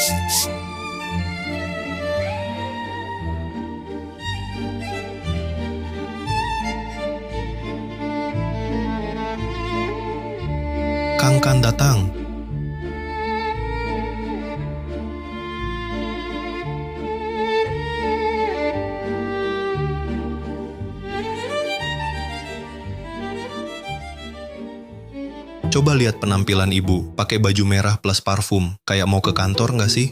Kang Kan datang. Coba lihat penampilan ibu, pakai baju merah plus parfum. Kayak mau ke kantor nggak sih?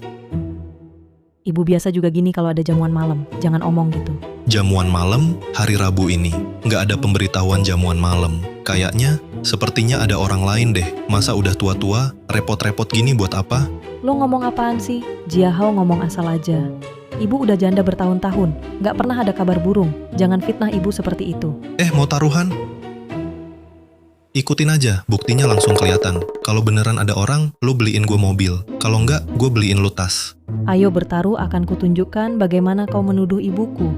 Ibu biasa juga gini kalau ada jamuan malam. Jangan omong gitu. Jamuan malam, hari Rabu ini. Nggak ada pemberitahuan jamuan malam. Kayaknya, sepertinya ada orang lain deh. Masa udah tua-tua, repot-repot gini buat apa? Lo ngomong apaan sih? Jiahao ngomong asal aja. Ibu udah janda bertahun-tahun. Nggak pernah ada kabar burung. Jangan fitnah ibu seperti itu. Mau taruhan? Ikutin aja, buktinya langsung kelihatan. Kalau beneran ada orang, lo beliin gue mobil. Kalau enggak, gue beliin lo tas. Ayo bertaruh, akan kutunjukkan bagaimana kau menuduh ibuku.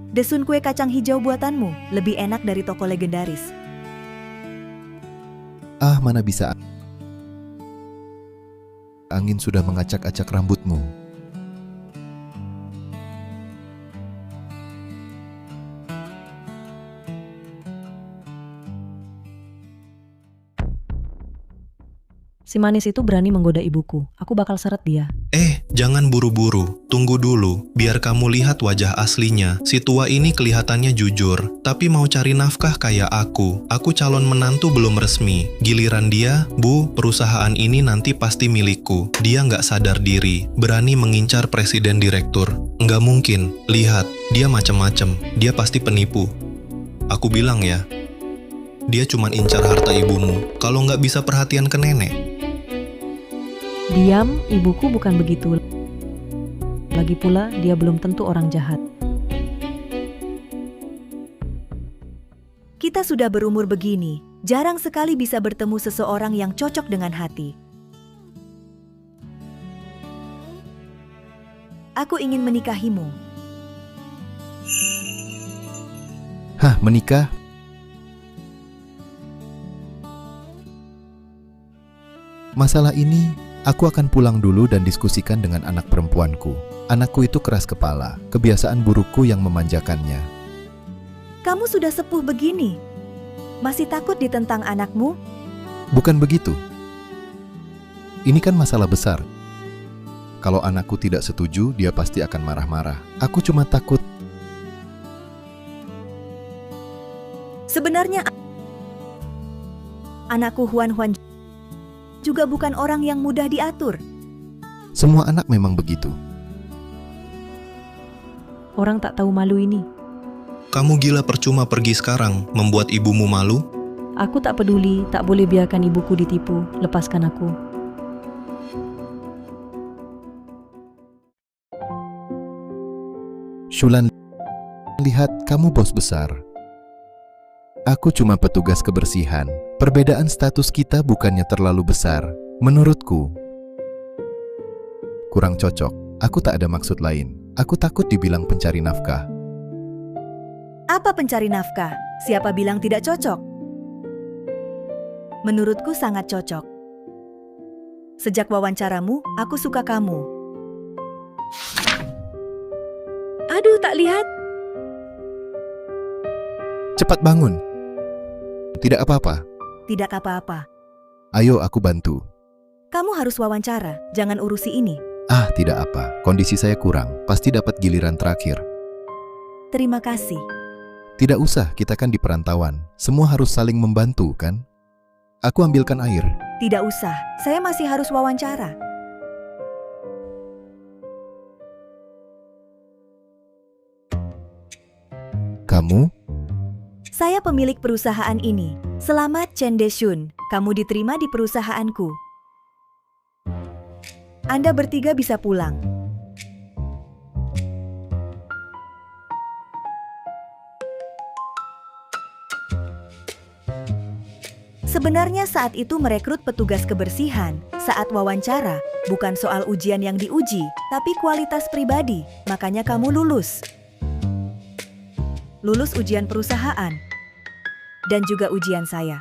Desun kue kacang hijau buatanmu lebih enak dari toko legendaris. Ah, mana bisa. Angin sudah mengacak-acak rambutmu. Si manis itu berani menggoda ibuku. Aku bakal seret dia. Jangan buru-buru. Tunggu dulu, biar kamu lihat wajah aslinya. Si tua ini kelihatannya jujur, tapi mau cari nafkah kayak aku. Aku calon menantu belum resmi. Giliran dia, Bu, perusahaan ini nanti pasti milikku. Dia nggak sadar diri, berani mengincar presiden direktur. Nggak mungkin, lihat, dia macem-macem. Dia pasti penipu. Aku bilang ya, dia cuman incar harta ibumu. Kalau nggak bisa perhatian ke nenek. Diam, ibuku bukan begitu. Lagi pula, dia belum tentu orang jahat. Kita sudah berumur begini, jarang sekali bisa bertemu seseorang yang cocok dengan hati. Aku ingin menikahimu. Hah, menikah? Masalah ini, aku akan pulang dulu dan diskusikan dengan anak perempuanku. Anakku itu keras kepala, kebiasaan burukku yang memanjakannya. Kamu sudah sepuh begini, masih takut ditentang anakmu? Bukan begitu. Ini kan masalah besar. Kalau anakku tidak setuju, dia pasti akan marah-marah. Aku cuma takut. Sebenarnya anakku Huan juga bukan orang yang mudah diatur. Semua anak memang begitu. Orang tak tahu malu ini. Kamu gila percuma pergi sekarang, membuat ibumu malu? Aku tak peduli, tak boleh biarkan ibuku ditipu. Lepaskan aku. Shulan, lihat kamu bos besar. Aku cuma petugas kebersihan. Perbedaan status kita bukannya terlalu besar. Menurutku, kurang cocok. Aku tak ada maksud lain. Aku takut dibilang pencari nafkah. Apa pencari nafkah? Siapa bilang tidak cocok? Menurutku sangat cocok. Sejak wawancaramu, aku suka kamu. Aduh, tak lihat. Cepat bangun. Tidak apa-apa. Tidak apa-apa. Ayo aku bantu. Kamu harus wawancara, jangan urusi ini. Ah, tidak apa. Kondisi saya kurang. Pasti dapat giliran terakhir. Terima kasih. Tidak usah, kita kan di perantauan. Semua harus saling membantu, kan? Aku ambilkan air. Tidak usah, saya masih harus wawancara. Kamu? Saya pemilik perusahaan ini. Selamat Chen Deshun, kamu diterima di perusahaanku. Anda bertiga bisa pulang. Sebenarnya saat itu merekrut petugas kebersihan saat wawancara bukan soal ujian yang diuji, tapi kualitas pribadi. Makanya kamu lulus. Lulus ujian perusahaan. Dan juga ujian saya.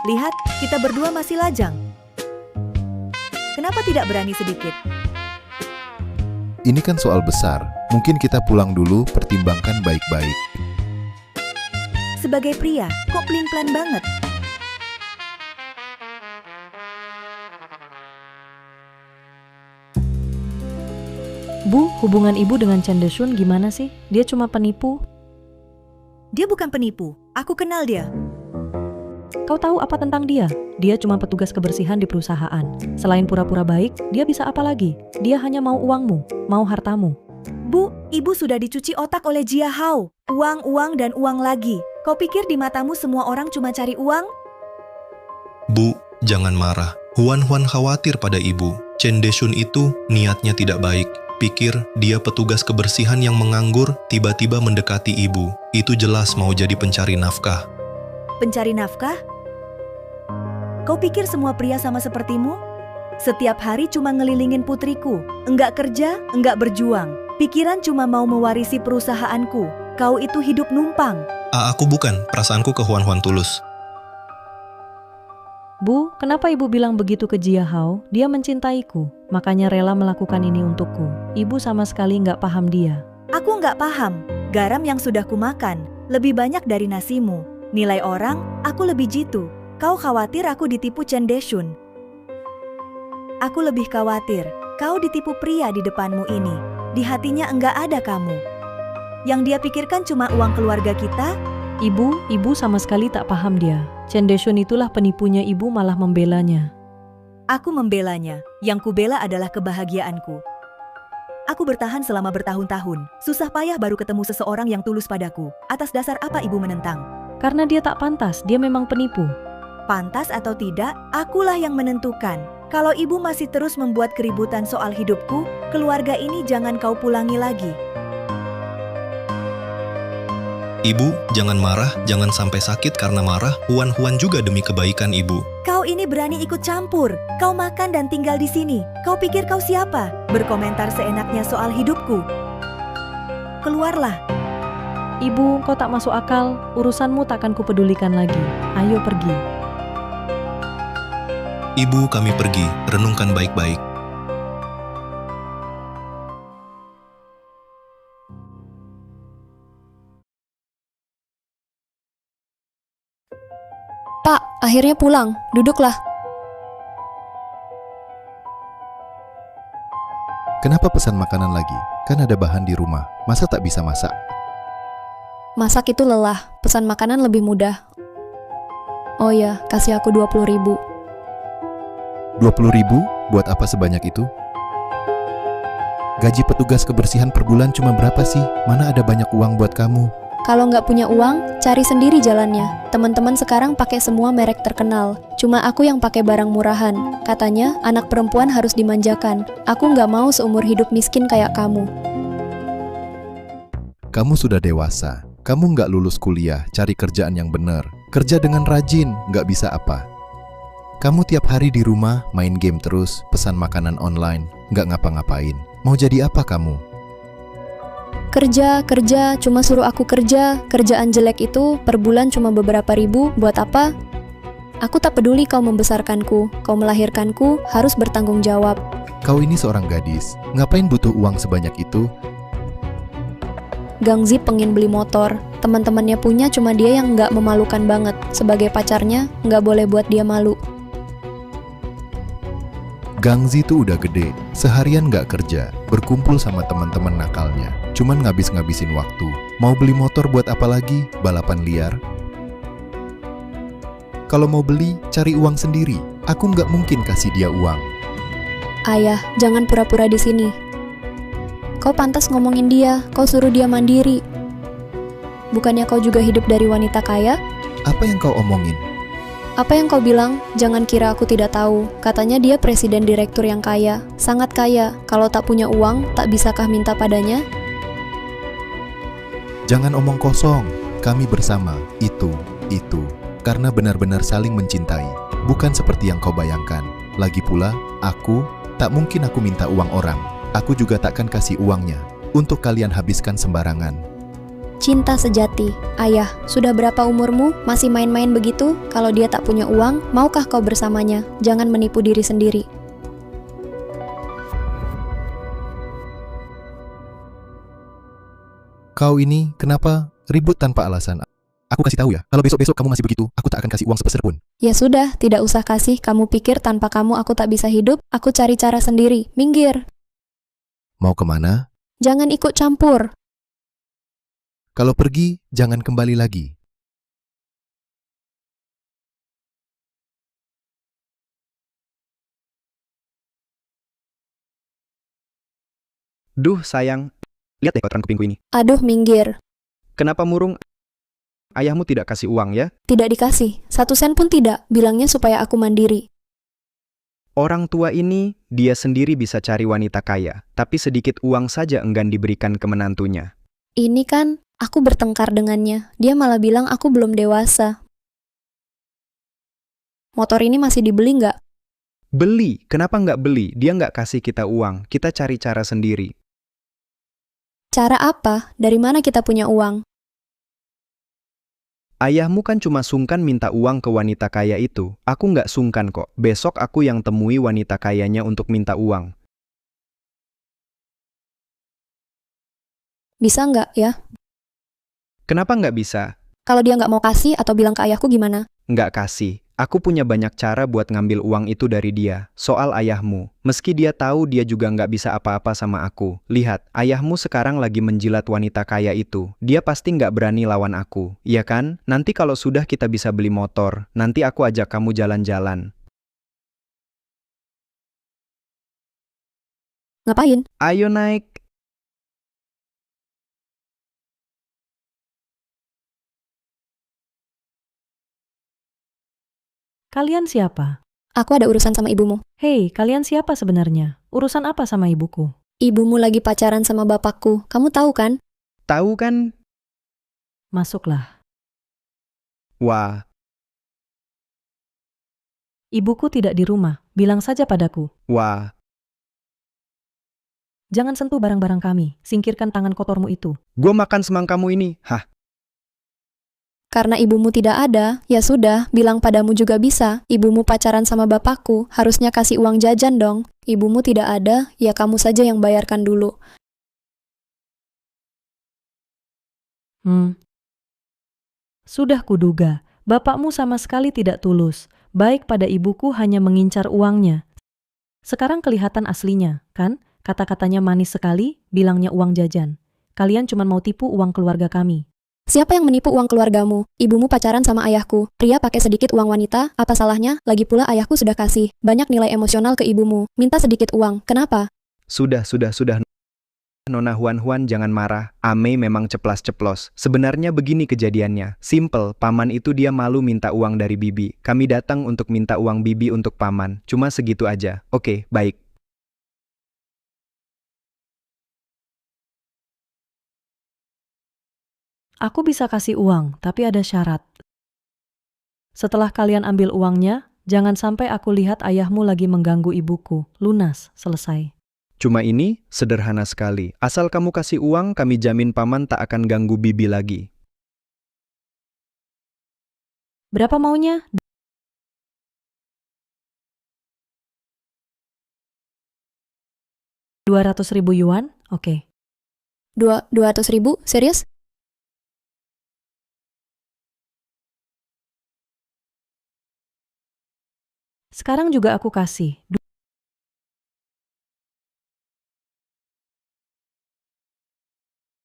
Lihat, kita berdua masih lajang. Kenapa tidak berani sedikit? Ini kan soal besar. Mungkin kita pulang dulu, pertimbangkan baik-baik. Sebagai pria, kok pelin-pelan banget? Bu, hubungan ibu dengan Chen Deshun gimana sih? Dia cuma penipu. Dia bukan penipu, aku kenal dia. Kau tahu apa tentang dia? Dia cuma petugas kebersihan di perusahaan. Selain pura-pura baik, dia bisa apa lagi? Dia hanya mau uangmu, mau hartamu. Bu, ibu sudah dicuci otak oleh Jia Hao. Uang, uang, dan uang lagi. Kau pikir di matamu semua orang cuma cari uang? Bu, jangan marah. Huan khawatir pada ibu. Chen Deshun itu niatnya tidak baik. Pikir dia petugas kebersihan yang menganggur, tiba-tiba mendekati ibu. Itu jelas mau jadi pencari nafkah. Pencari nafkah? Kau pikir semua pria sama sepertimu? Setiap hari cuma ngelilingin putriku. Enggak kerja, enggak berjuang. Pikiran cuma mau mewarisi perusahaanku. Kau itu hidup numpang. Aku bukan, perasaanku ke Huan tulus. Bu, kenapa ibu bilang begitu ke Jia Hao? Dia mencintaiku, makanya rela melakukan ini untukku. Ibu sama sekali nggak paham dia. Aku nggak paham. Garam yang sudah kumakan lebih banyak dari nasimu. Nilai orang, aku lebih jitu. Kau khawatir aku ditipu Chen Deshun. Aku lebih khawatir kau ditipu pria di depanmu ini. Di hatinya enggak ada kamu. Yang dia pikirkan cuma uang keluarga kita. Ibu sama sekali tak paham dia. Chen Deshun itulah penipunya, ibu malah membelanya. Aku membelanya. Yang kubela adalah kebahagiaanku. Aku bertahan selama bertahun-tahun. Susah payah baru ketemu seseorang yang tulus padaku. Atas dasar apa ibu menentang? Karena dia tak pantas, dia memang penipu. Pantas atau tidak, akulah yang menentukan. Kalau ibu masih terus membuat keributan soal hidupku, keluarga ini jangan kau pulangi lagi. Ibu, jangan marah, jangan sampai sakit karena marah. Huan juga demi kebaikan ibu. Kau ini berani ikut campur. Kau makan dan tinggal di sini. Kau pikir kau siapa? Berkomentar seenaknya soal hidupku. Keluarlah. Ibu, kau tak masuk akal. Urusanmu takkan kupedulikan lagi. Ayo pergi. Ibu, kami pergi. Renungkan baik-baik. Pak, akhirnya pulang. Duduklah. Kenapa pesan makanan lagi? Kan ada bahan di rumah. Masa tak bisa masak? Masak itu lelah. Pesan makanan lebih mudah. Oh ya, kasih aku 20.000. 20.000? Buat apa sebanyak itu? Gaji petugas kebersihan per bulan cuma berapa sih? Mana ada banyak uang buat kamu? Kalau nggak punya uang, cari sendiri jalannya. Teman-teman sekarang pakai semua merek terkenal. Cuma aku yang pakai barang murahan. Katanya, anak perempuan harus dimanjakan. Aku nggak mau seumur hidup miskin kayak kamu. Kamu sudah dewasa. Kamu nggak lulus kuliah, cari kerjaan yang benar. Kerja dengan rajin, nggak bisa apa. Kamu tiap hari di rumah, main game terus, pesan makanan online, nggak ngapa-ngapain. Mau jadi apa kamu? Kerja, cuma suruh aku kerja. Kerjaan jelek itu per bulan cuma beberapa ribu, buat apa? Aku tak peduli kau membesarkanku, kau melahirkanku, harus bertanggung jawab. Kau ini seorang gadis, ngapain butuh uang sebanyak itu? Gang Zip pengen beli motor, teman-temannya punya cuma dia yang nggak memalukan banget. Sebagai pacarnya, nggak boleh buat dia malu. Gangzi tuh udah gede, seharian nggak kerja, berkumpul sama teman-teman nakalnya, cuman ngabis-ngabisin waktu. Mau beli motor buat apa lagi? Balapan liar? Kalau mau beli, cari uang sendiri. Aku nggak mungkin kasih dia uang. Ayah, jangan pura-pura di sini. Kau pantas ngomongin dia, kau suruh dia mandiri. Bukannya kau juga hidup dari wanita kaya? Apa yang kau omongin? Apa yang kau bilang? Jangan kira aku tidak tahu. Katanya dia presiden direktur yang kaya, sangat kaya. Kalau tak punya uang, tak bisakah minta padanya? Jangan omong kosong. Kami bersama. Itu. karena benar-benar saling mencintai, bukan seperti yang kau bayangkan. Lagi pula, tak mungkin aku minta uang orang. Aku juga takkan kasih uangnya untuk kalian habiskan sembarangan. Cinta sejati. Ayah, sudah berapa umurmu? Masih main-main begitu? Kalau dia tak punya uang, maukah kau bersamanya? Jangan menipu diri sendiri. Kau ini kenapa ribut tanpa alasan? Aku kasih tahu ya, kalau besok-besok kamu masih begitu, aku tak akan kasih uang sepeser pun. Ya sudah, tidak usah kasih. Kamu pikir tanpa kamu aku tak bisa hidup? Aku cari cara sendiri. Minggir. Mau kemana? Jangan ikut campur. Kalau pergi, jangan kembali lagi. Duh sayang, lihat deh kotoran kupingku ini. Aduh, minggir. Kenapa murung? Ayahmu tidak kasih uang ya? Tidak dikasih. 1 sen pun tidak. Bilangnya supaya aku mandiri. Orang tua ini, dia sendiri bisa cari wanita kaya, tapi sedikit uang saja enggan diberikan ke menantunya. Ini kan, aku bertengkar dengannya. Dia malah bilang aku belum dewasa. Motor ini masih dibeli nggak? Beli, kenapa nggak beli? Dia nggak kasih kita uang, kita cari cara sendiri. Cara apa? Dari mana kita punya uang? Ayahmu kan cuma sungkan minta uang ke wanita kaya itu. Aku nggak sungkan kok. Besok aku yang temui wanita kayanya untuk minta uang. Bisa nggak ya? Kenapa nggak bisa? Kalau dia nggak mau kasih atau bilang ke ayahku gimana? Nggak kasih. Aku punya banyak cara buat ngambil uang itu dari dia. Soal ayahmu, meski dia tahu dia juga nggak bisa apa-apa sama aku. Lihat, ayahmu sekarang lagi menjilat wanita kaya itu. Dia pasti nggak berani lawan aku, iya kan? Nanti kalau sudah kita bisa beli motor, nanti aku ajak kamu jalan-jalan. Ngapain? Ayo naik. Kalian siapa? Aku ada urusan sama ibumu. Hei, kalian siapa sebenarnya? Urusan apa sama ibuku? Ibumu lagi pacaran sama bapakku. Kamu tahu kan? Tahu kan? Masuklah. Wah, Ibuku tidak di rumah. Bilang saja padaku. wah. Jangan sentuh barang-barang kami. Singkirkan tangan kotormu itu. Gue makan semangkamu ini. Hah? Karena ibumu tidak ada, ya sudah, bilang padamu juga bisa. Ibumu pacaran sama bapakku, harusnya kasih uang jajan dong. Ibumu tidak ada, ya kamu saja yang bayarkan dulu. Sudah kuduga, bapakmu sama sekali tidak tulus. Baik pada ibuku hanya mengincar uangnya. Sekarang kelihatan aslinya, kan? Kata-katanya manis sekali, bilangnya uang jajan. Kalian cuma mau tipu uang keluarga kami. Siapa yang menipu uang keluargamu? Ibumu pacaran sama ayahku. Pria pakai sedikit uang wanita, apa salahnya? Lagi pula ayahku sudah kasih banyak nilai emosional ke ibumu. Minta sedikit uang, kenapa? Sudah. Nona Huan jangan marah. Ame memang ceplas-ceplos. Sebenarnya begini kejadiannya. Simple, paman itu dia malu minta uang dari bibi. Kami datang untuk minta uang bibi untuk paman. Cuma segitu aja. Oke, baik. Aku bisa kasih uang, tapi ada syarat. Setelah kalian ambil uangnya, jangan sampai aku lihat ayahmu lagi mengganggu ibuku. Lunas, selesai. Cuma ini, sederhana sekali. Asal kamu kasih uang, kami jamin paman tak akan ganggu bibi lagi. Berapa maunya? 200.000 yuan? Oke. 200.000? Serius? Sekarang juga aku kasih.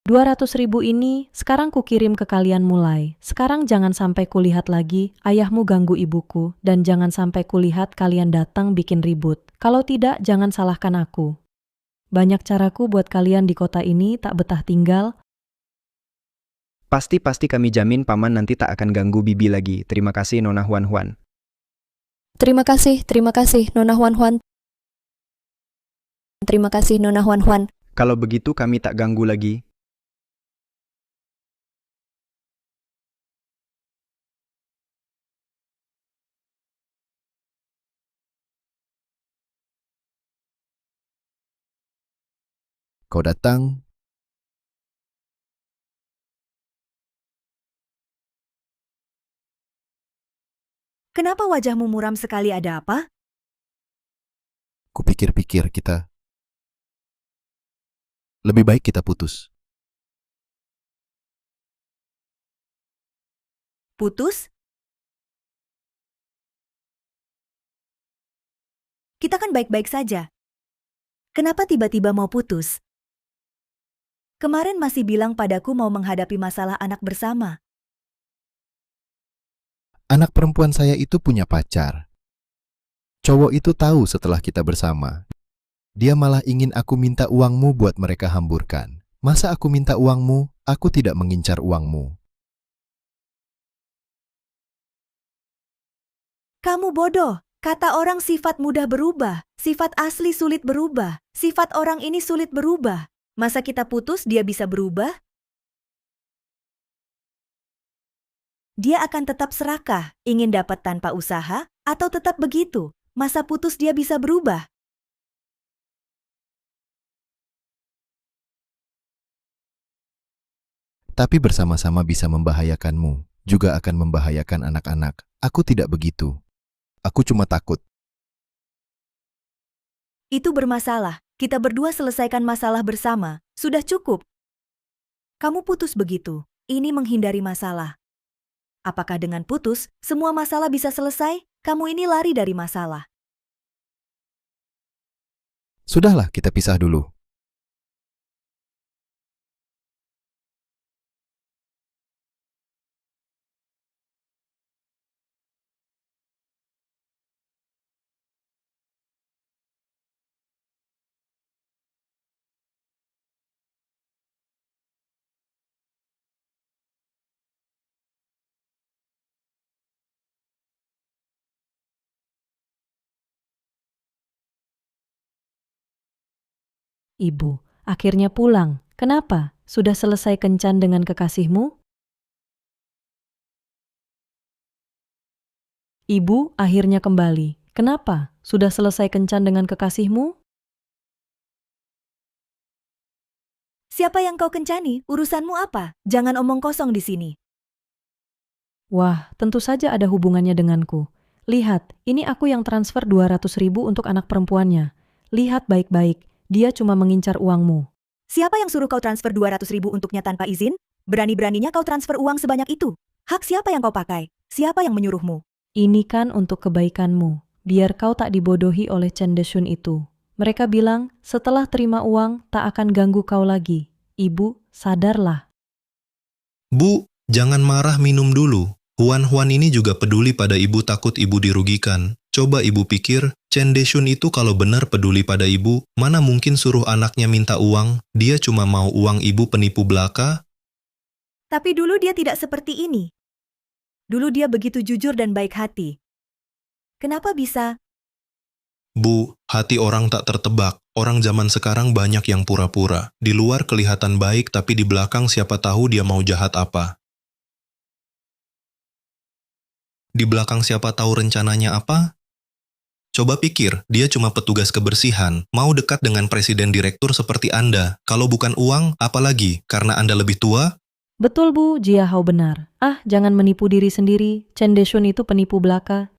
200.000 ini sekarang kukirim ke kalian mulai. Sekarang jangan sampai kulihat lagi ayahmu ganggu ibuku dan jangan sampai kulihat kalian datang bikin ribut. Kalau tidak, jangan salahkan aku. Banyak caraku buat kalian di kota ini tak betah tinggal. Pasti kami jamin paman nanti tak akan ganggu bibi lagi. Terima kasih Nona Huan. Terima kasih, Nona Huan. Terima kasih, Nona Huan. Kalau begitu kami tak ganggu lagi. Kau datang, Kenapa wajahmu muram sekali, ada apa? kupikir-pikir lebih baik kita putus. Putus? Kita kan baik-baik saja. Kenapa tiba-tiba mau putus? Kemarin masih bilang padaku mau menghadapi masalah anak bersama. Anak perempuan saya itu punya pacar. Cowok itu tahu setelah kita bersama. Dia malah ingin aku minta uangmu buat mereka hamburkan. Masa aku minta uangmu, aku tidak mengincar uangmu. Kamu bodoh. Kata orang sifat mudah berubah, sifat asli sulit berubah, sifat orang ini sulit berubah. Masa kita putus dia bisa berubah? Dia akan tetap serakah, ingin dapat tanpa usaha, atau tetap begitu? Masa putus dia bisa berubah? Tapi bersama-sama bisa membahayakanmu, juga akan membahayakan anak-anak. Aku tidak begitu. Aku cuma takut. Itu bermasalah. Kita berdua selesaikan masalah bersama. Sudah cukup. Kamu putus begitu. Ini menghindari masalah. Apakah dengan putus, semua masalah bisa selesai? Kamu ini lari dari masalah. Sudahlah, kita pisah dulu. Ibu, akhirnya pulang. Kenapa? Sudah selesai kencan dengan kekasihmu? Ibu akhirnya kembali. Kenapa? Sudah selesai kencan dengan kekasihmu? Siapa yang kau kencani? Urusanmu apa? Jangan omong kosong di sini. Wah, tentu saja ada hubungannya denganku. Lihat, ini aku yang transfer 200.000 untuk anak perempuannya. Lihat baik-baik, dia cuma mengincar uangmu. Siapa yang suruh kau transfer 200.000 untuknya tanpa izin? Berani-beraninya kau transfer uang sebanyak itu. Hak siapa yang kau pakai? Siapa yang menyuruhmu? Ini kan untuk kebaikanmu, biar kau tak dibodohi oleh Chen Desyun itu. Mereka bilang, setelah terima uang, tak akan ganggu kau lagi. Ibu, sadarlah. Bu, jangan marah, minum dulu. Huan-Huan ini juga peduli pada ibu, takut ibu dirugikan. Coba ibu pikir, Chen Desyun itu kalau benar peduli pada ibu, mana mungkin suruh anaknya minta uang? Dia cuma mau uang ibu penipu belaka? Tapi dulu dia tidak seperti ini. Dulu dia begitu jujur dan baik hati. Kenapa bisa? Bu, hati orang tak tertebak. Orang zaman sekarang banyak yang pura-pura. Di luar kelihatan baik, tapi di belakang siapa tahu dia mau jahat apa. Di belakang siapa tahu rencananya apa? Coba pikir, dia cuma petugas kebersihan, mau dekat dengan presiden direktur seperti Anda. Kalau bukan uang, apalagi? Karena Anda lebih tua? Betul Bu, Jia Hao benar. Ah, jangan menipu diri sendiri. Chen Desyun itu penipu belaka.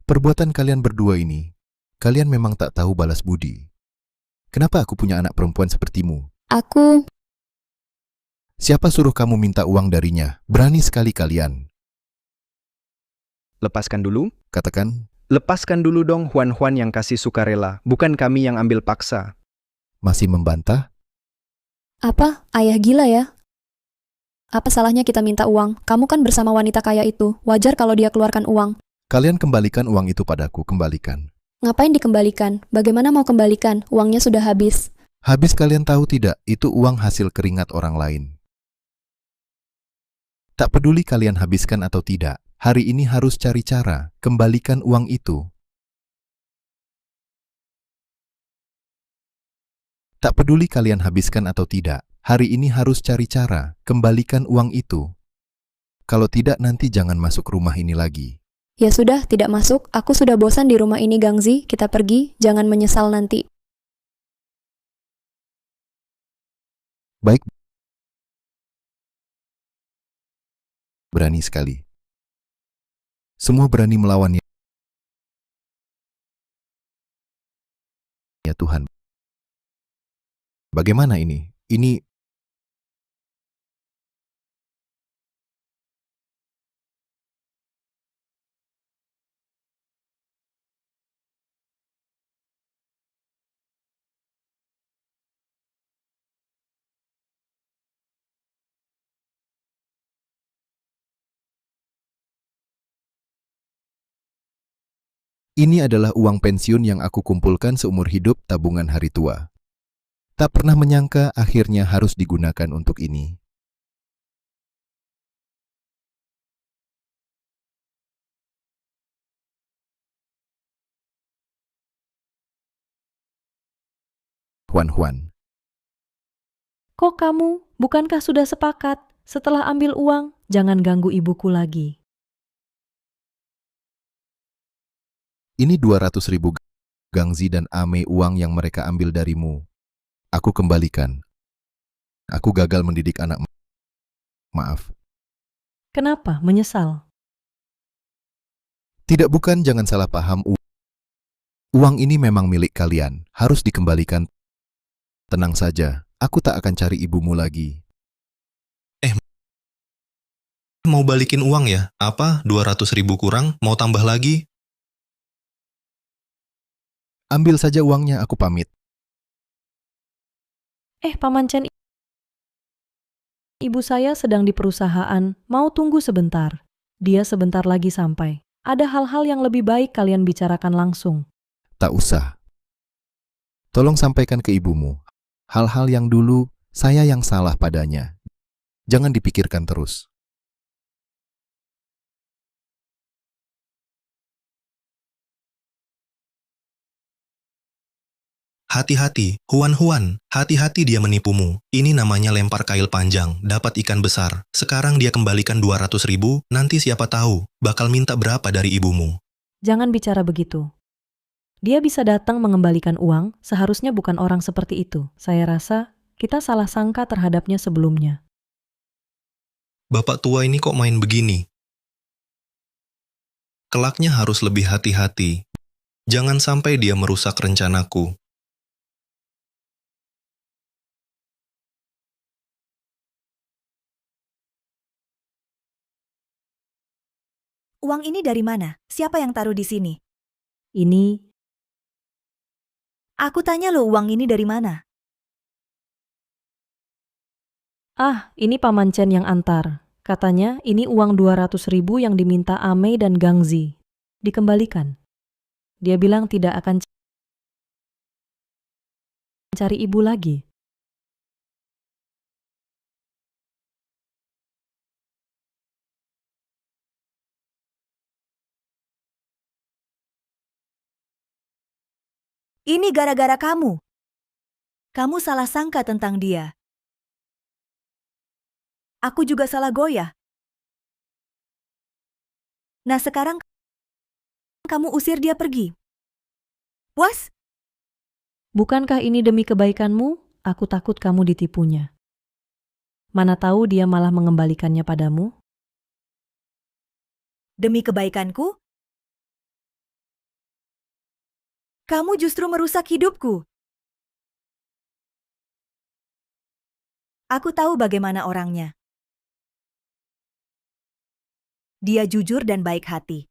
Perbuatan kalian berdua ini, kalian memang tak tahu balas budi. Kenapa aku punya anak perempuan sepertimu? Aku, Siapa suruh kamu minta uang darinya? Berani sekali kalian. Lepaskan dulu. Katakan, Lepaskan dulu dong Huan-Huan yang kasih sukarela, bukan kami yang ambil paksa. masih membantah? apa? Ayah gila ya? Apa salahnya kita minta uang? Kamu kan bersama wanita kaya itu. Wajar kalau dia keluarkan uang. Kalian kembalikan uang itu padaku, kembalikan. Ngapain dikembalikan? Bagaimana mau kembalikan? Uangnya sudah habis. Habis kalian tahu tidak, itu uang hasil keringat orang lain. Tak peduli kalian habiskan atau tidak, hari ini harus cari cara, kembalikan uang itu. Tak peduli kalian habiskan atau tidak, hari ini harus cari cara, kembalikan uang itu. Kalau tidak, nanti jangan masuk rumah ini lagi. Ya sudah, tidak masuk. Aku sudah bosan di rumah ini, Gangzi. Kita pergi, jangan menyesal nanti. Baik, berani sekali. Semua berani melawannya, ya Tuhan. Bagaimana ini? Ini adalah uang pensiun yang aku kumpulkan seumur hidup tabungan hari tua. Tak pernah menyangka akhirnya harus digunakan untuk ini. Huan. Kok kamu? Bukankah sudah sepakat? Setelah ambil uang, jangan ganggu ibuku lagi. Ini 200.000 Gangzi dan Ame uang yang mereka ambil darimu. Aku kembalikan. Aku gagal mendidik anak. Maaf. Kenapa? Menyesal? Tidak, bukan, jangan salah paham. Uang ini memang milik kalian, harus dikembalikan. Tenang saja, aku tak akan cari ibumu lagi. Mau balikin uang ya? Apa? 200.000 kurang? Mau tambah lagi? Ambil saja uangnya, aku pamit. Paman Chen, ibu saya sedang di perusahaan, mau tunggu sebentar. Dia sebentar lagi sampai. Ada hal-hal yang lebih baik kalian bicarakan langsung. Tak usah. Tolong sampaikan ke ibumu. Hal-hal yang dulu, saya yang salah padanya. Jangan dipikirkan terus. Hati-hati, Huan, hati-hati dia menipumu. Ini namanya lempar kail panjang, dapat ikan besar. Sekarang dia kembalikan 200.000, nanti siapa tahu, bakal minta berapa dari ibumu. Jangan bicara begitu. Dia bisa datang mengembalikan uang, seharusnya bukan orang seperti itu. Saya rasa kita salah sangka terhadapnya sebelumnya. Bapak tua ini kok main begini? Kelaknya harus lebih hati-hati. Jangan sampai dia merusak rencanaku. Uang ini dari mana? Siapa yang taruh di sini? Ini, Aku tanya lo, uang ini dari mana? ini Paman Chen yang antar. Katanya ini uang 200.000 yang diminta Ame dan Gangzi. Dikembalikan. Dia bilang tidak akan cari ibu lagi. Ini gara-gara kamu. Kamu salah sangka tentang dia. Aku juga salah goyah. Nah sekarang kamu usir dia pergi. Puas? Bukankah ini demi kebaikanmu? Aku takut kamu ditipunya. Mana tahu dia malah mengembalikannya padamu? Demi kebaikanku? Kamu justru merusak hidupku. Aku tahu bagaimana orangnya. Dia jujur dan baik hati.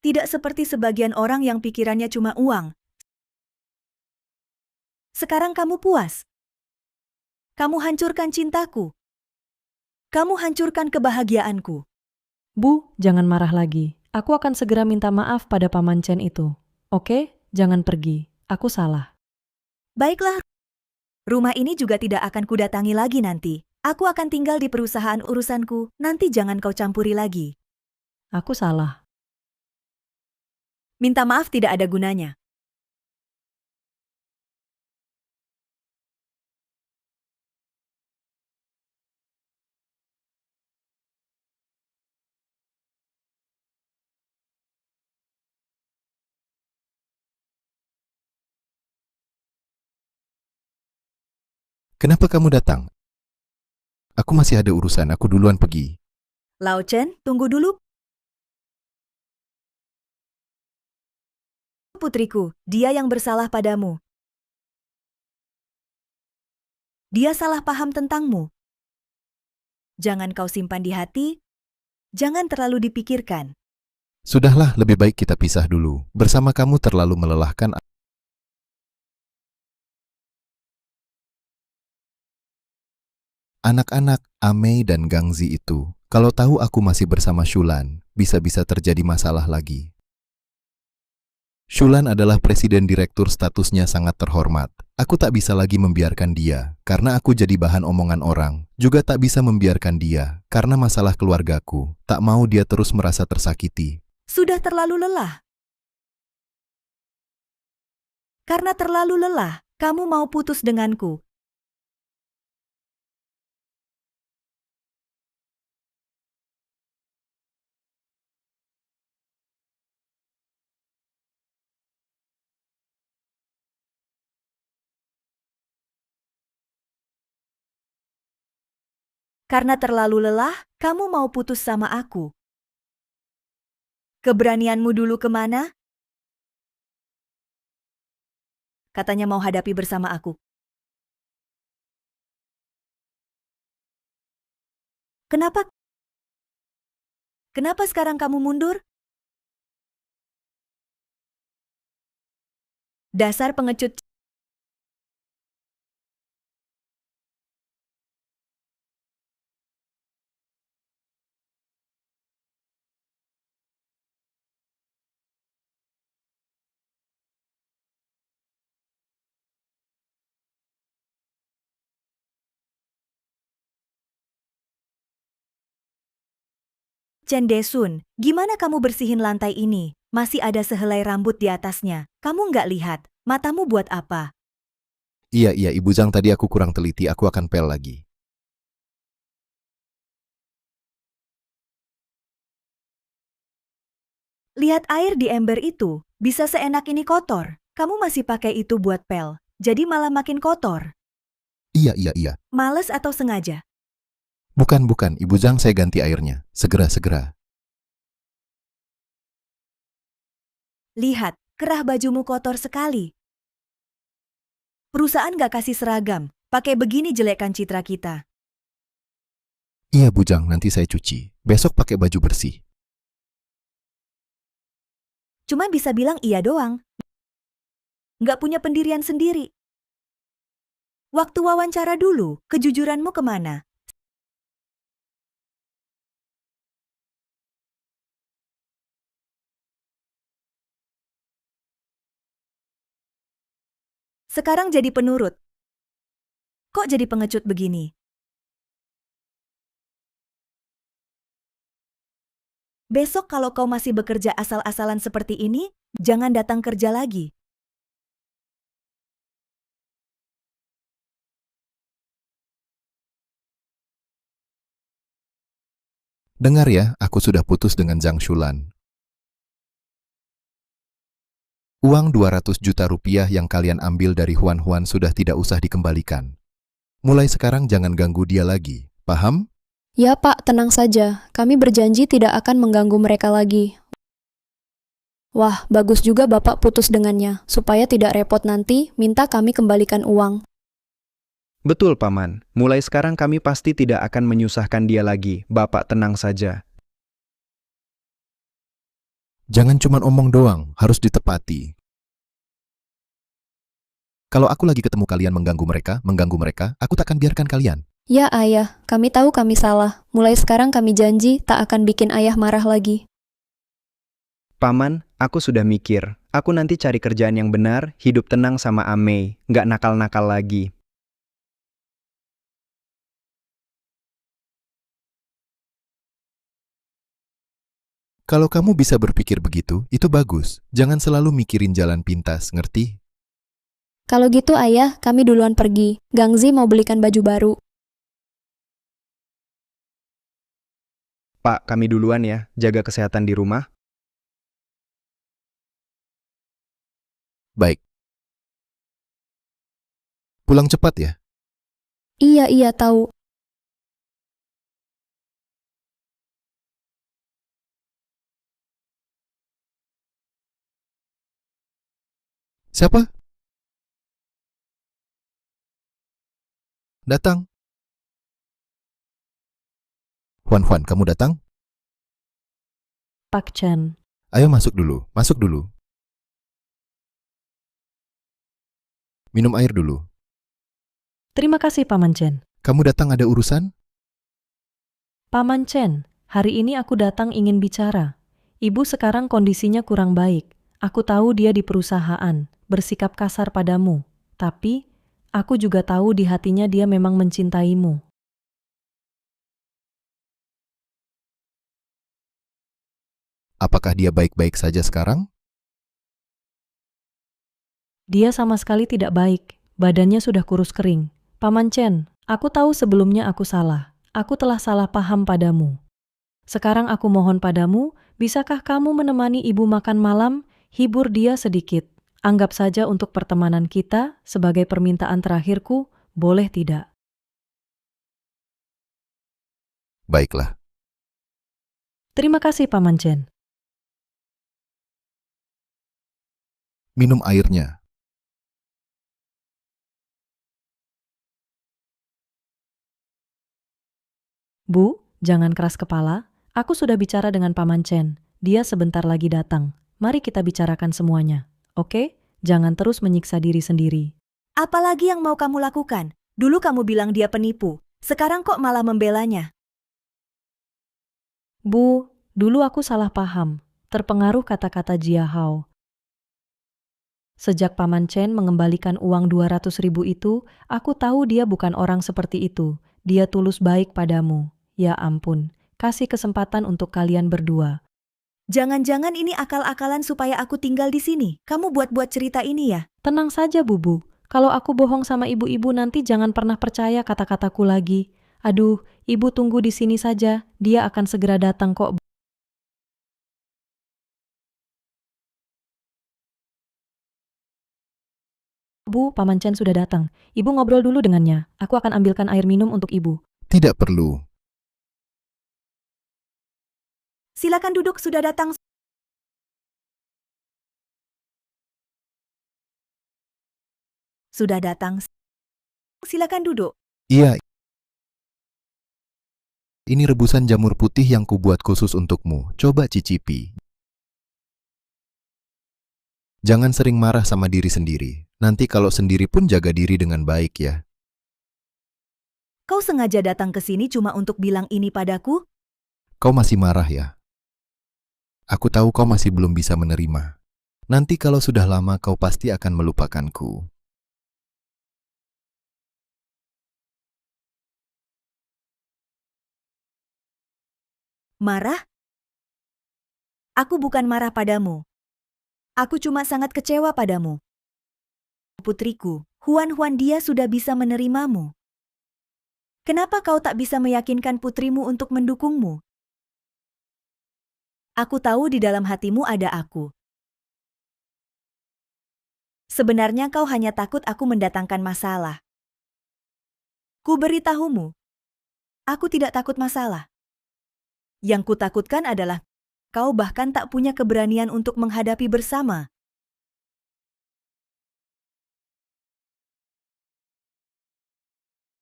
Tidak seperti sebagian orang yang pikirannya cuma uang. Sekarang kamu puas. Kamu hancurkan cintaku. Kamu hancurkan kebahagiaanku. Bu, jangan marah lagi. Aku akan segera minta maaf pada Paman Chen itu. Oke? Jangan pergi. Aku salah. Baiklah. Rumah ini juga tidak akan kudatangi lagi nanti. Aku akan tinggal di perusahaan urusanku. Nanti jangan kau campuri lagi. Aku salah. Minta maaf tidak ada gunanya. Kenapa kamu datang? Aku masih ada urusan, aku duluan pergi. Lao Chen, tunggu dulu. Putriku, dia yang bersalah padamu. Dia salah paham tentangmu. Jangan kau simpan di hati, jangan terlalu dipikirkan. Sudahlah, lebih baik kita pisah dulu. Bersama kamu terlalu melelahkan. Anak-anak Amei dan Gangzi itu, kalau tahu aku masih bersama Shulan, bisa-bisa terjadi masalah lagi. Shulan adalah presiden direktur, statusnya sangat terhormat. Aku tak bisa lagi membiarkan dia, karena aku jadi bahan omongan orang. Juga tak bisa membiarkan dia, karena masalah keluargaku. Tak mau dia terus merasa tersakiti. Sudah terlalu lelah. Karena terlalu lelah, kamu mau putus denganku. Karena terlalu lelah, kamu mau putus sama aku. Keberanianmu dulu kemana? Katanya mau hadapi bersama aku. Kenapa? Kenapa sekarang kamu mundur? Dasar pengecut. Chen Desun, gimana kamu bersihin lantai ini? Masih ada sehelai rambut di atasnya. Kamu nggak lihat? Matamu buat apa? Iya, Ibu Zhang, tadi aku kurang teliti, aku akan pel lagi. Lihat air di ember itu, bisa seenak ini kotor. Kamu masih pakai itu buat pel, jadi malah makin kotor. Iya. Males atau sengaja? Bukan, Ibu Zhang, saya ganti airnya. Segera. Lihat, kerah bajumu kotor sekali. Perusahaan gak kasih seragam, pakai begini jelekkan citra kita. Iya, Bu Zhang, nanti saya cuci. Besok pakai baju bersih. Cuma bisa bilang iya doang. Nggak punya pendirian sendiri. Waktu wawancara dulu, kejujuranmu kemana? Sekarang jadi penurut. Kok jadi pengecut begini? Besok kalau kau masih bekerja asal-asalan seperti ini, jangan datang kerja lagi. Dengar ya, aku sudah putus dengan Zhang Shulan. Uang 200 juta rupiah yang kalian ambil dari Huan sudah tidak usah dikembalikan. Mulai sekarang jangan ganggu dia lagi, paham? Ya Pak, tenang saja. Kami berjanji tidak akan mengganggu mereka lagi. Wah, bagus juga Bapak putus dengannya. Supaya tidak repot nanti, minta kami kembalikan uang. Betul, Paman. Mulai sekarang kami pasti tidak akan menyusahkan dia lagi. Bapak tenang saja. Jangan cuma omong doang, harus ditepati. Kalau aku lagi ketemu kalian mengganggu mereka, aku takkan biarkan kalian. Ya Ayah, kami tahu kami salah. Mulai sekarang kami janji tak akan bikin Ayah marah lagi. Paman, aku sudah mikir. Aku nanti cari kerjaan yang benar, hidup tenang sama Amei. Nggak nakal-nakal lagi. Kalau kamu bisa berpikir begitu, itu bagus. Jangan selalu mikirin jalan pintas, ngerti? Kalau gitu Ayah, kami duluan pergi. Gangzi mau belikan baju baru. Pak, kami duluan ya. Jaga kesehatan di rumah. Baik. Pulang cepat ya. Iya, tahu. Siapa? Datang. Huan, kamu datang? Pak Chen. Ayo masuk dulu, masuk dulu. Minum air dulu. Terima kasih Paman Chen. Kamu datang ada urusan? Paman Chen, hari ini aku datang ingin bicara. Ibu sekarang kondisinya kurang baik. Aku tahu dia di perusahaan, bersikap kasar padamu. Tapi, aku juga tahu di hatinya dia memang mencintaimu. Apakah dia baik-baik saja sekarang? Dia sama sekali tidak baik. Badannya sudah kurus kering. Paman Chen, aku tahu sebelumnya aku salah. Aku telah salah paham padamu. Sekarang aku mohon padamu, bisakah kamu menemani ibu makan malam? Hibur dia sedikit. Anggap saja untuk pertemanan kita sebagai permintaan terakhirku, boleh tidak? Baiklah. Terima kasih Paman Chen. Minum airnya. Bu, jangan keras kepala. Aku sudah bicara dengan Paman Chen. Dia sebentar lagi datang. Mari kita bicarakan semuanya. Oke? Jangan terus menyiksa diri sendiri. Apalagi yang mau kamu lakukan? Dulu kamu bilang dia penipu. Sekarang kok malah membelanya? Bu, dulu aku salah paham. Terpengaruh kata-kata Jia Hao. Sejak Paman Chen mengembalikan uang 200.000 itu, aku tahu dia bukan orang seperti itu. Dia tulus baik padamu. Ya ampun, kasih kesempatan untuk kalian berdua. Jangan-jangan ini akal-akalan supaya aku tinggal di sini. Kamu buat-buat cerita ini ya? Tenang saja, Bubu. Kalau aku bohong sama ibu-ibu nanti jangan pernah percaya kata-kataku lagi. Aduh, ibu tunggu di sini saja. Dia akan segera datang kok. Bu, Paman Chen sudah datang. Ibu ngobrol dulu dengannya. Aku akan ambilkan air minum untuk ibu. Tidak perlu. Silakan duduk, sudah datang. Sudah datang. Silakan duduk. Iya. Ini rebusan jamur putih yang kubuat khusus untukmu. Coba cicipi. Jangan sering marah sama diri sendiri. Nanti kalau sendiri pun jaga diri dengan baik ya. Kau sengaja datang ke sini cuma untuk bilang ini padaku? Kau masih marah ya? Aku tahu kau masih belum bisa menerima. Nanti kalau sudah lama kau pasti akan melupakanku. Marah? Aku bukan marah padamu. Aku cuma sangat kecewa padamu. Putriku, Huan dia sudah bisa menerimamu. Kenapa kau tak bisa meyakinkan putrimu untuk mendukungmu? Aku tahu di dalam hatimu ada aku. Sebenarnya kau hanya takut aku mendatangkan masalah. Ku beritahumu, aku tidak takut masalah. Yang kutakutkan adalah kau bahkan tak punya keberanian untuk menghadapi bersama.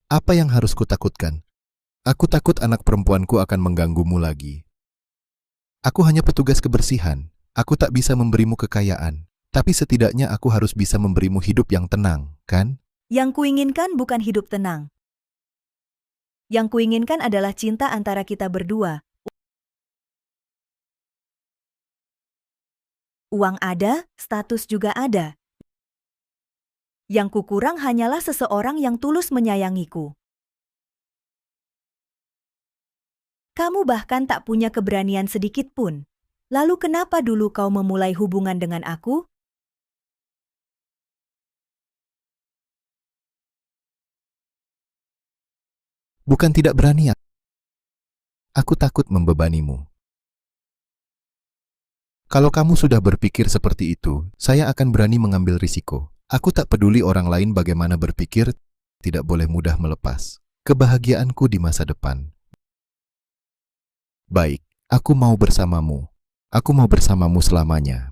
Apa yang harus kutakutkan? Aku takut anak perempuanku akan mengganggumu lagi. Aku hanya petugas kebersihan. Aku tak bisa memberimu kekayaan. Tapi setidaknya aku harus bisa memberimu hidup yang tenang, kan? Yang kuinginkan bukan hidup tenang. Yang kuinginkan adalah cinta antara kita berdua. Uang ada, status juga ada. Yang kukurang hanyalah seseorang yang tulus menyayangiku. Kamu bahkan tak punya keberanian sedikit pun. Lalu kenapa dulu kau memulai hubungan dengan aku? Bukan tidak berani. Aku takut membebanimu. Kalau kamu sudah berpikir seperti itu, saya akan berani mengambil risiko. Aku tak peduli orang lain bagaimana berpikir, tidak boleh mudah melepas. Kebahagiaanku di masa depan. Baik, aku mau bersamamu. Aku mau bersamamu selamanya.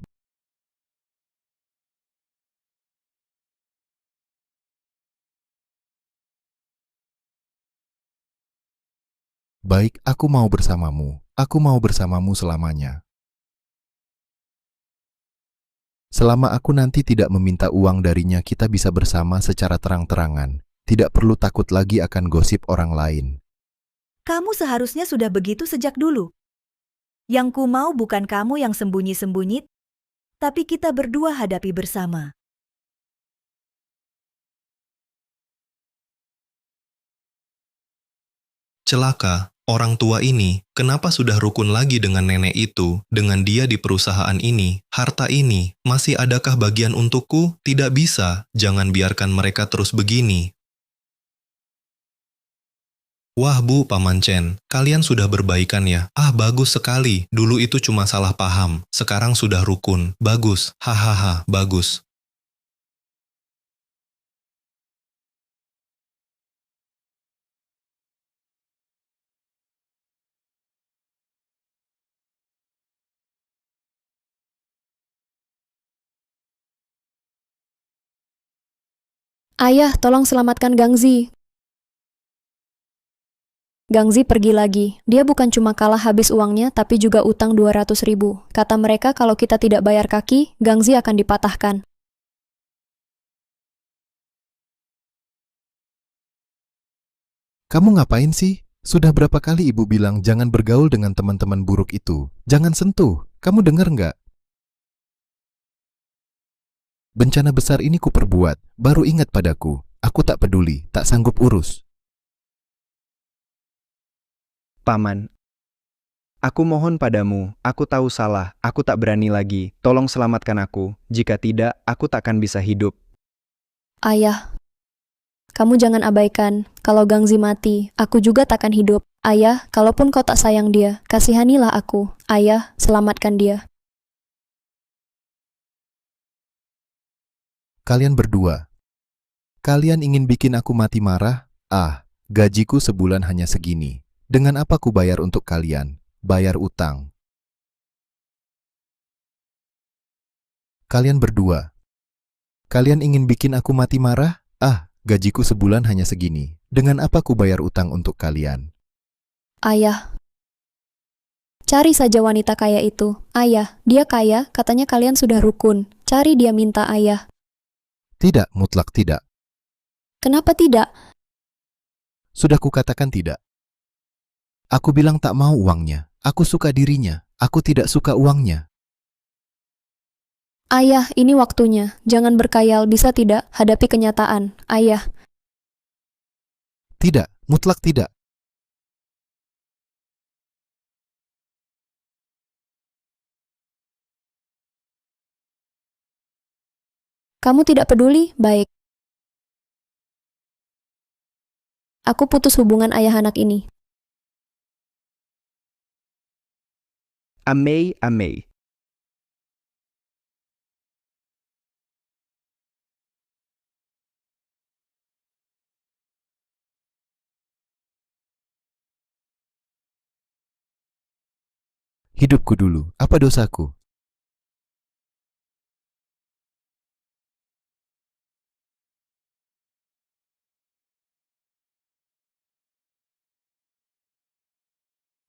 Baik, aku mau bersamamu. Aku mau bersamamu selamanya. Selama aku nanti tidak meminta uang darinya, kita bisa bersama secara terang-terangan. Tidak perlu takut lagi akan gosip orang lain. Kamu seharusnya sudah begitu sejak dulu. Yang ku mau bukan kamu yang sembunyi-sembunyi, tapi kita berdua hadapi bersama. Celaka, orang tua ini kenapa sudah rukun lagi dengan nenek itu, dengan dia di perusahaan ini, harta ini, masih adakah bagian untukku? Tidak bisa, jangan biarkan mereka terus begini. Wah Bu, Paman Chen, kalian sudah berbaikan ya? Ah bagus sekali, dulu itu cuma salah paham, sekarang sudah rukun, bagus, hahaha, bagus. Ayah, tolong selamatkan Gangzi. Gangzi pergi lagi. Dia bukan cuma kalah habis uangnya, tapi juga utang 200.000. Kata mereka kalau kita tidak bayar kaki, Gangzi akan dipatahkan. Kamu ngapain sih? Sudah berapa kali ibu bilang jangan bergaul dengan teman-teman buruk itu. Jangan sentuh. Kamu dengar nggak? Bencana besar ini kuperbuat. Baru ingat padaku. Aku tak peduli, tak sanggup urus. Paman, aku mohon padamu, aku tahu salah, aku tak berani lagi. Tolong selamatkan aku. Jika tidak, aku takkan bisa hidup. Ayah, kamu jangan abaikan. Kalau Gangzi mati, aku juga takkan hidup. Ayah, kalaupun kau tak sayang dia, kasihanilah aku. Ayah, selamatkan dia. Kalian berdua. Kalian ingin bikin aku mati marah? Ah, gajiku sebulan hanya segini. Dengan apa ku bayar untuk kalian? Bayar utang. Kalian berdua. Kalian ingin bikin aku mati marah? Ah, gajiku sebulan hanya segini. Dengan apa ku bayar utang untuk kalian? Ayah, cari saja wanita kaya itu. Ayah, dia kaya, katanya kalian sudah rukun. Cari dia minta ayah. Tidak, mutlak tidak. Kenapa tidak? Sudah kukatakan tidak. Aku bilang tak mau uangnya. Aku suka dirinya. Aku tidak suka uangnya. Ayah, ini waktunya. Jangan berkayal, bisa tidak? Hadapi kenyataan. Ayah, Tidak, mutlak tidak. kamu tidak peduli? Baik. Aku putus hubungan ayah anak ini. Amei, amei. Hidupku dulu. Apa dosaku?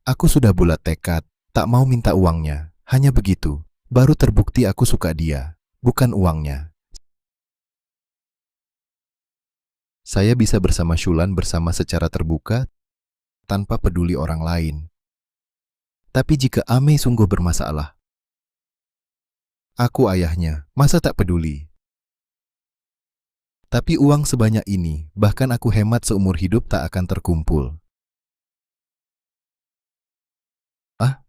Aku sudah bulat tekad. Tak mau minta uangnya. Hanya begitu. Baru terbukti aku suka dia. Bukan uangnya. Saya bisa bersama Shulan bersama secara terbuka tanpa peduli orang lain. Tapi jika Amei sungguh bermasalah, aku ayahnya, masa tak peduli? Tapi uang sebanyak ini, bahkan aku hemat seumur hidup tak akan terkumpul. Ah,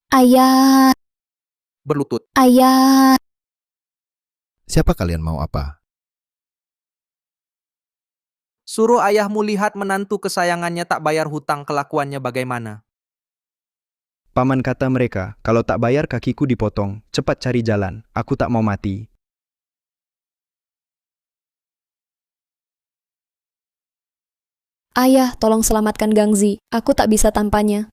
Ayah. berlutut. Ayah, Siapa kalian mau apa? Suruh ayahmu lihat menantu kesayangannya tak bayar hutang, kelakuannya bagaimana. Paman kata mereka, kalau tak bayar kakiku dipotong, cepat cari jalan, aku tak mau mati. ayah, tolong selamatkan Gangzi. Aku tak bisa tanpanya.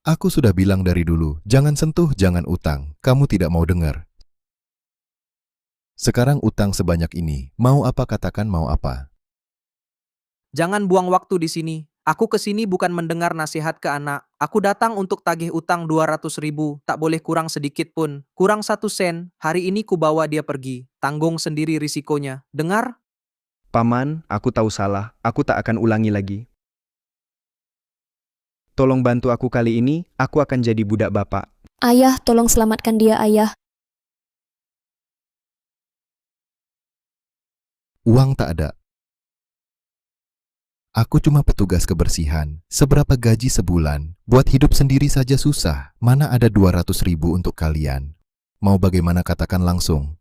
Aku sudah bilang dari dulu, jangan sentuh, jangan utang. Kamu tidak mau dengar. Sekarang utang sebanyak ini, mau apa katakan mau apa. Jangan buang waktu di sini. Aku kesini bukan mendengar nasihat ke anak. Aku datang untuk tagih utang 200.000. Tak boleh kurang sedikit pun. Kurang 1 sen. Hari ini ku bawa dia pergi. Tanggung sendiri risikonya. Dengar? Paman, aku tahu salah, aku tak akan ulangi lagi. Tolong bantu aku kali ini, aku akan jadi budak bapak. Ayah, tolong selamatkan dia, ayah. Uang tak ada. Aku cuma petugas kebersihan. Seberapa gaji sebulan? Buat hidup sendiri saja susah. Mana ada 200.000 untuk kalian? Mau bagaimana katakan langsung.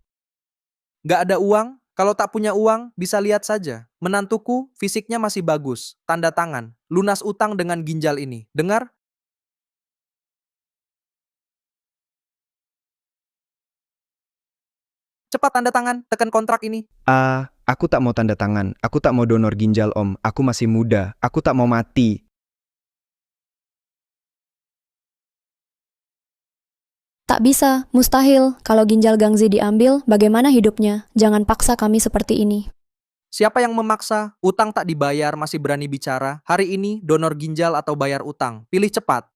Gak ada uang? Kalau tak punya uang, bisa lihat saja. Menantuku, fisiknya masih bagus. Tanda tangan. Lunas utang dengan ginjal ini. Dengar? Cepat tanda tangan, tekan kontrak ini. Aku tak mau tanda tangan, aku tak mau donor ginjal om, aku masih muda, aku tak mau mati. Tak bisa, mustahil. Kalau ginjal Gangzi diambil, bagaimana hidupnya? Jangan paksa kami seperti ini. Siapa yang memaksa? Utang tak dibayar, masih berani bicara. Hari ini, donor ginjal atau bayar utang. Pilih cepat.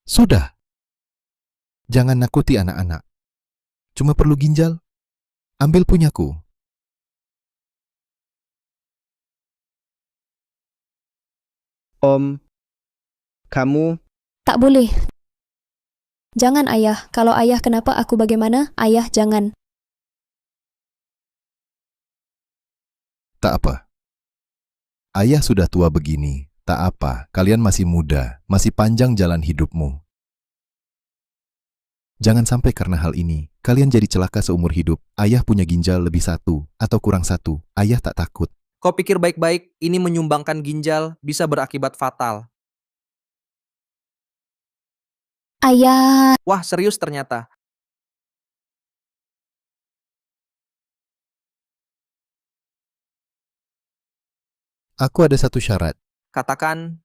Sudah. Jangan nakuti anak-anak. Cuma perlu ginjal. Ambil punyaku. Om, kamu, Tak boleh. Jangan, ayah. Kalau ayah kenapa aku bagaimana? Ayah, jangan. Tak apa. Ayah sudah tua begini. Tak apa, kalian masih muda. Masih panjang jalan hidupmu. Jangan sampai karena hal ini, kalian jadi celaka seumur hidup. Ayah punya ginjal lebih 1 atau kurang 1. Ayah tak takut. Kau pikir baik-baik, ini menyumbangkan ginjal bisa berakibat fatal. Ayah, Wah, serius ternyata. Aku ada satu syarat. Katakan,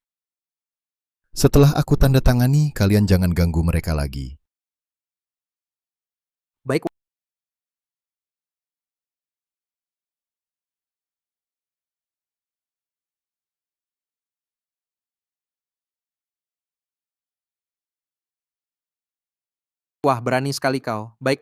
Setelah aku tanda tangani, kalian jangan ganggu mereka lagi. baik. Wah, berani sekali kau. Baik.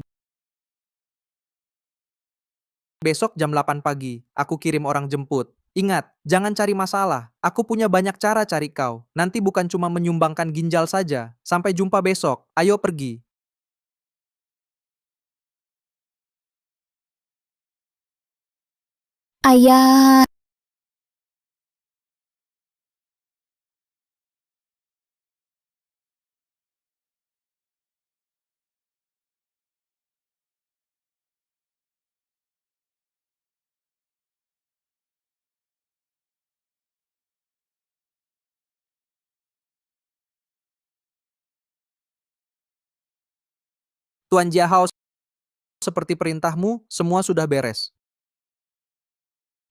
Besok jam 8 pagi, aku kirim orang jemput. Ingat, jangan cari masalah. Aku punya banyak cara cari kau. Nanti bukan cuma menyumbangkan ginjal saja. Sampai jumpa besok. Ayo pergi. ayah. Tuan Jiahao, seperti perintahmu, semua sudah beres.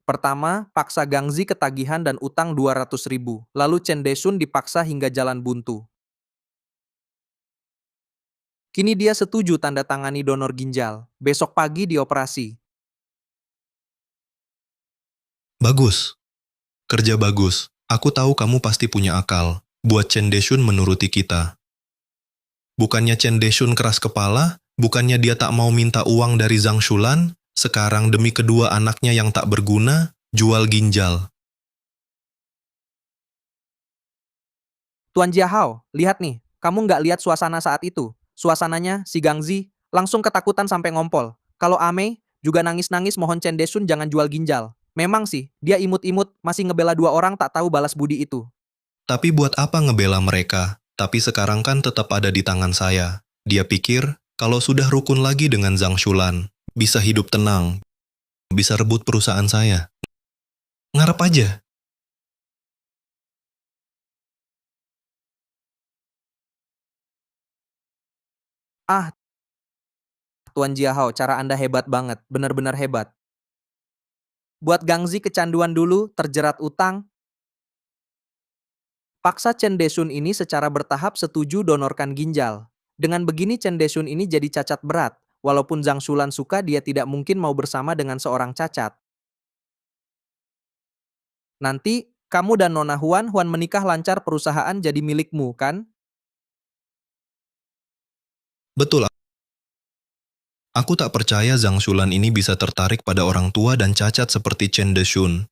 Pertama, paksa Gangzi ketagihan dan utang 200.000. Lalu Chen Desun dipaksa hingga jalan buntu. Kini dia setuju tanda tangani donor ginjal. Besok pagi dioperasi. Bagus. Kerja bagus. Aku tahu kamu pasti punya akal. Buat Chen Desun menuruti kita. Bukannya Chen Desun keras kepala? Bukannya dia tak mau minta uang dari Zhang Shulan? Sekarang demi kedua anaknya yang tak berguna, jual ginjal. Tuan Jiahao, lihat nih. Kamu nggak lihat suasana saat itu? Suasananya, si Gangzi, langsung ketakutan sampai ngompol. Kalau Amei, juga nangis-nangis mohon Chen Desun jangan jual ginjal. Memang sih, dia imut-imut, masih ngebela 2 orang tak tahu balas budi itu. Tapi buat apa ngebela mereka? Tapi sekarang kan tetap ada di tangan saya. Dia pikir kalau sudah rukun lagi dengan Zhang Shulan, bisa hidup tenang, bisa rebut perusahaan saya. Ngarep aja. Ah, Tuan Jiahao, cara Anda hebat banget, benar-benar hebat. Buat Gangzi kecanduan dulu, terjerat utang. Paksa Chen Desun ini secara bertahap setuju donorkan ginjal. Dengan begini Chen Desun ini jadi cacat berat. Walaupun Zhang Shulan suka, dia tidak mungkin mau bersama dengan seorang cacat. Nanti, kamu dan Nona Huan menikah lancar, perusahaan jadi milikmu, kan? Betul. Aku tak percaya Zhang Shulan ini bisa tertarik pada orang tua dan cacat seperti Chen Deshun.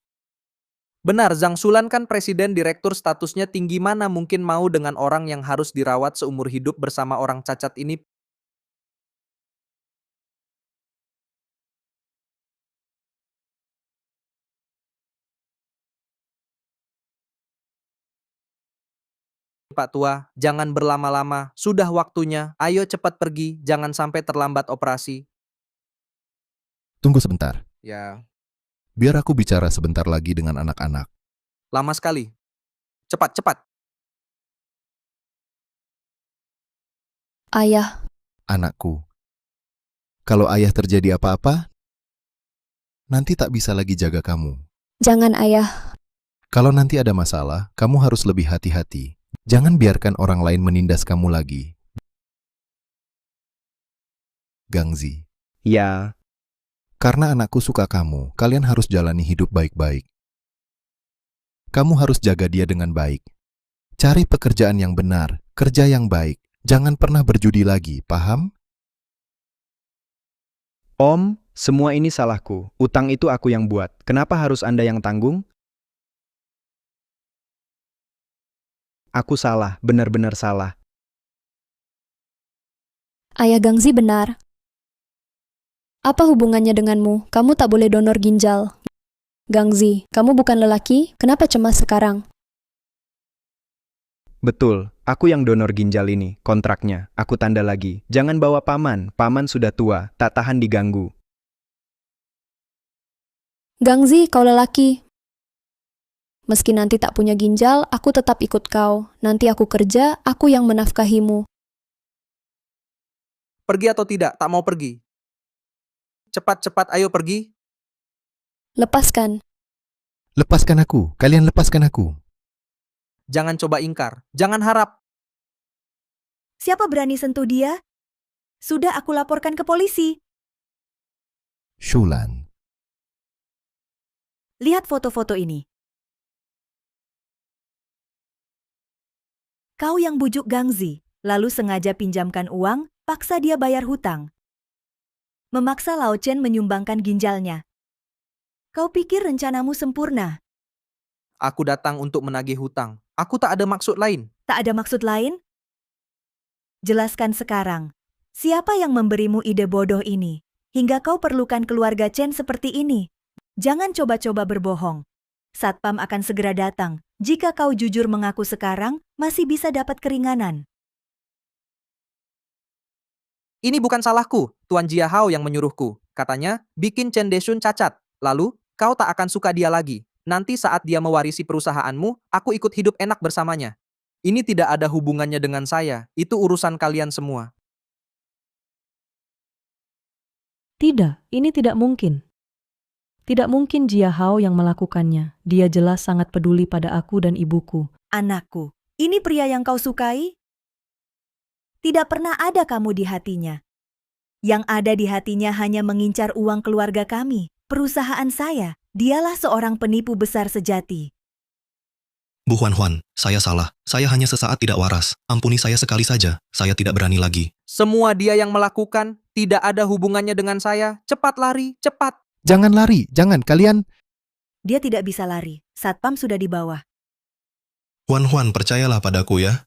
Benar, Zhang Shulan kan presiden direktur, statusnya tinggi, mana mungkin mau dengan orang yang harus dirawat seumur hidup bersama orang cacat ini. Pak Tua, jangan berlama-lama, sudah waktunya, ayo cepat pergi, jangan sampai terlambat operasi. Tunggu sebentar. Ya, Biar aku bicara sebentar lagi dengan anak-anak. lama sekali. Cepat-cepat. Ayah, Anakku, kalau ayah terjadi apa-apa, nanti tak bisa lagi jaga kamu. jangan ayah. Kalau nanti ada masalah, kamu harus lebih hati-hati. Jangan biarkan orang lain menindas kamu lagi. Gangzi, Ya, karena anakku suka kamu, kalian harus jalani hidup baik-baik. Kamu harus jaga dia dengan baik. Cari pekerjaan yang benar, kerja yang baik. Jangan pernah berjudi lagi, paham? Om, semua ini salahku. Utang itu aku yang buat. Kenapa harus Anda yang tanggung? Aku salah, benar-benar salah. Ayah Gangzi benar. Apa hubungannya denganmu? Kamu tak boleh donor ginjal. Gangzi, kamu bukan lelaki, kenapa cemas sekarang? Betul, aku yang donor ginjal ini, kontraknya. Aku tanda lagi. Jangan bawa paman, paman sudah tua, tak tahan diganggu. Gangzi, kau lelaki. Meski nanti tak punya ginjal, aku tetap ikut kau. Nanti aku kerja, aku yang menafkahimu. Pergi atau tidak? Tak mau pergi. Cepat-cepat, ayo pergi. Lepaskan. Lepaskan aku, kalian lepaskan aku. Jangan coba ingkar. Jangan harap. Siapa berani sentuh dia? Sudah aku laporkan ke polisi. Shulan, Lihat foto-foto ini. Kau yang bujuk Gangzi, lalu sengaja pinjamkan uang, paksa dia bayar hutang. Memaksa Lao Chen menyumbangkan ginjalnya. Kau pikir rencanamu sempurna? Aku datang untuk menagih hutang. Aku tak ada maksud lain. Tak ada maksud lain? Jelaskan sekarang. Siapa yang memberimu ide bodoh ini? Hingga kau perlukan keluarga Chen seperti ini? Jangan coba-coba berbohong. Satpam akan segera datang. Jika kau jujur mengaku sekarang, masih bisa dapat keringanan. Ini bukan salahku. Tuan Jiahao yang menyuruhku. Katanya, bikin Chen Deshun cacat. Lalu, kau tak akan suka dia lagi. Nanti saat dia mewarisi perusahaanmu, aku ikut hidup enak bersamanya. Ini tidak ada hubungannya dengan saya. Itu urusan kalian semua. Tidak, ini tidak mungkin. Tidak mungkin Jiahao yang melakukannya. Dia jelas sangat peduli pada aku dan ibuku. Anakku, ini pria yang kau sukai? Tidak pernah ada kamu di hatinya. Yang ada di hatinya hanya mengincar uang keluarga kami, perusahaan saya. Dialah seorang penipu besar sejati. Bu Huan, saya salah. Saya hanya sesaat tidak waras. Ampuni saya sekali saja. Saya tidak berani lagi. Semua dia yang melakukan, tidak ada hubungannya dengan saya. Cepat lari, cepat. jangan lari, jangan kalian. Dia tidak bisa lari. Satpam sudah di bawah. Huan, percayalah padaku ya.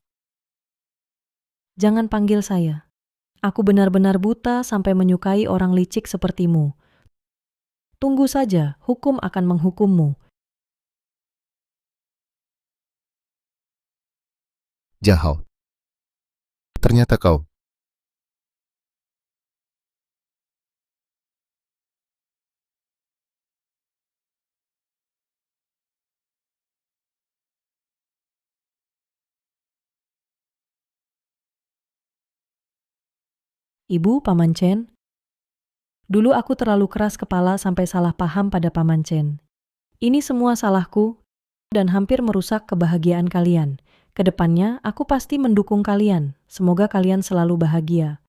Jangan panggil saya. Aku benar-benar buta sampai menyukai orang licik sepertimu. Tunggu saja, hukum akan menghukummu. Jahau. Ternyata kau. Ibu, Paman Chen. Dulu aku terlalu keras kepala sampai salah paham pada Paman Chen. Ini semua salahku dan hampir merusak kebahagiaan kalian. Kedepannya, aku pasti mendukung kalian. Semoga kalian selalu bahagia.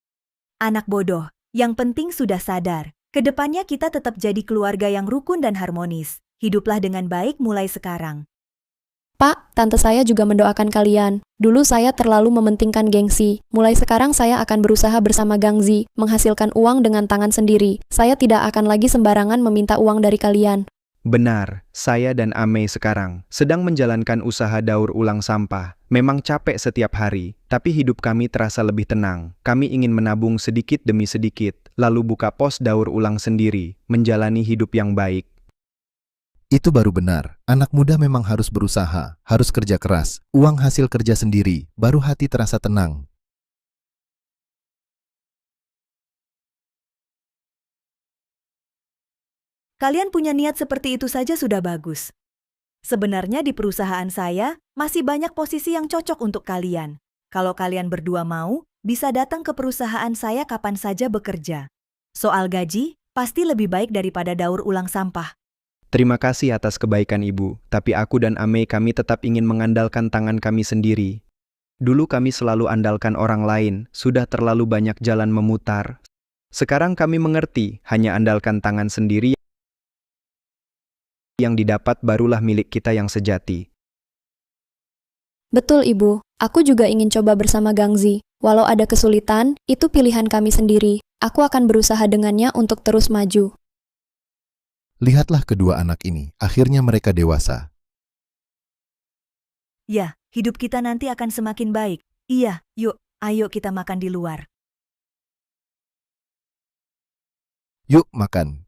Anak bodoh, yang penting sudah sadar. Kedepannya kita tetap jadi keluarga yang rukun dan harmonis. Hiduplah dengan baik mulai sekarang. Pak, tante saya juga mendoakan kalian. Dulu saya terlalu mementingkan gengsi. Mulai sekarang saya akan berusaha bersama Gangzi, menghasilkan uang dengan tangan sendiri. Saya tidak akan lagi sembarangan meminta uang dari kalian. Benar, saya dan Amei sekarang sedang menjalankan usaha daur ulang sampah. Memang capek setiap hari, tapi hidup kami terasa lebih tenang. Kami ingin menabung sedikit demi sedikit, lalu buka pos daur ulang sendiri, menjalani hidup yang baik. Itu baru benar. Anak muda memang harus berusaha, harus kerja keras. Uang hasil kerja sendiri, baru hati terasa tenang. Kalian punya niat seperti itu saja sudah bagus. Sebenarnya di perusahaan saya, masih banyak posisi yang cocok untuk kalian. Kalau kalian berdua mau, bisa datang ke perusahaan saya kapan saja bekerja. Soal gaji, pasti lebih baik daripada daur ulang sampah. Terima kasih atas kebaikan Ibu, tapi aku dan Amei kami tetap ingin mengandalkan tangan kami sendiri. Dulu kami selalu andalkan orang lain, sudah terlalu banyak jalan memutar. Sekarang kami mengerti, hanya andalkan tangan sendiri yang didapat barulah milik kita yang sejati. Betul, Ibu. Aku juga ingin coba bersama Gangzi. Walau ada kesulitan, itu pilihan kami sendiri. Aku akan berusaha dengannya untuk terus maju. Lihatlah kedua anak ini, akhirnya mereka dewasa. Ya, hidup kita nanti akan semakin baik. Iya, yuk, ayo kita makan di luar. Yuk makan.